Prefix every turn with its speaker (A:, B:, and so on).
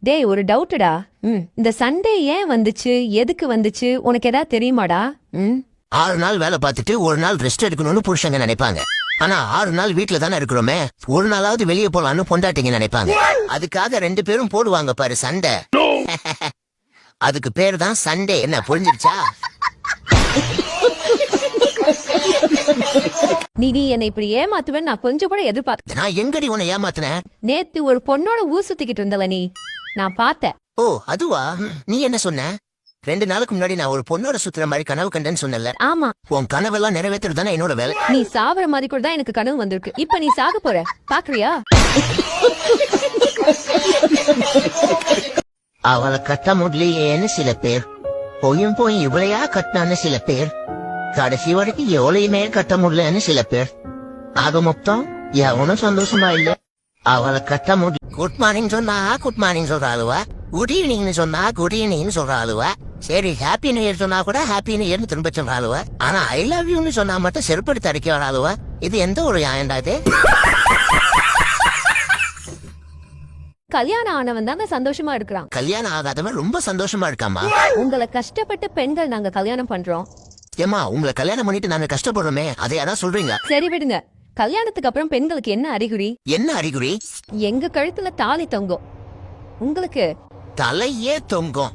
A: டேய் ஒரு டவுட்டுடா. இந்த சண்டே ஏன் வந்துச்சு, எதுக்கு வந்துச்சு, உனக்கு ஏதாவது தெரியுமாடா?
B: 6 நாள் வேலை பார்த்துட்டு ஒரு நாள் ரெஸ்ட் எடுக்கணும்னு புருஷங்க நினைப்பாங்க. ஆனா 6 நாள் வீட்டுல தானே இருக்கிறோமே, ஒரு நாளாவது வெளியே போலான்னு பொண்டாட்டிங்க நினைப்பாங்க. அதுக்காக 2 பேரும் போடுவாங்க பாரு சண்டை. அதுக்கு பேரு தான் சண்டே. என்ன புரிஞ்சிருச்சா?
A: நீ என்னை இப்படி ஏமாத்துவேன்னு நான் கொஞ்சம் கூட எதிர்பார்த்தேன்.
B: நான் எங்கடி உன்னை ஏமாத்தினேன்?
A: நேத்து ஒரு பொண்ணோட ஊர் சுத்திக்கிட்டு இருந்தல நீ, நான் பார்த்தேன்.
B: ஓ அதுவா? நீ என்ன சொன்ன? 2 நாளுக்கு முன்னாடி நான் ஒரு பொண்ணோட சுத்துற மாதிரி கனவு கண்டேன்னு சொன்னல.
A: ஆமா,
B: உன் கனவெல்லாம் நிறைவேற்றுறது தானே என்னோட வேலை.
A: நீ சாவற மாதிரி கூட தான் எனக்கு கனவு வந்திருக்கு. இப்ப நீ சாக போற, பாக்குறியா?
B: அவளை கட்ட முடியலையேன்னு சில பேர், போயும் போய் இவளையா கட்டினான்னு சில பேர், கடைசி வரைக்கும் எவ்வளையுமே கட்ட முடியலன்னு சில பேர். ஆக மொத்தம் எவனும் சந்தோஷமா இல்ல. அவளை கட்ட முடியல. குட் மார்னிங் சொன்னா குட் மார்னிங் சொல்ற ஆளுவா, குட் ஈவினிங் சொன்னா குட் ஈவினிங் சொல்ற ஆளுவா, சரி ஹாப்பி நியூ இயர் சொன்னா கூட ஹாப்பி நியூ இயர்னு திரும்ப சொல்ற ஆளுவா, ஆனா ஐ லவ் யூன்னு சொன்னா மட்டும் செருப்படுத்தி அடிக்க வர ஆளுவா. இது எந்த ஒரு நியாயம்டா இது?
A: கல்யாணம் ஆனவன் தாங்க சந்தோஷமா இருக்கிறான்.
B: கல்யாணம் ஆகாதவன் ரொம்ப சந்தோஷமா இருக்காமா.
A: உங்களை கஷ்டப்பட்டு பெண்கள் நாங்க கல்யாணம் பண்றோம்.
B: ஏமா உங்களை கல்யாணம் பண்ணிட்டு நாங்க கஷ்டப்படுறோமே, அதை யாரா சொல்றீங்க?
A: சரி விடுங்க. கல்யாணத்துக்கு அப்புறம் பெண்களுக்கு என்ன அறிகுறி?
B: என்ன அறிகுறி?
A: எங்க கழுத்துல தாலி தொங்கும், உங்களுக்கு
B: தலையே தொங்கும்.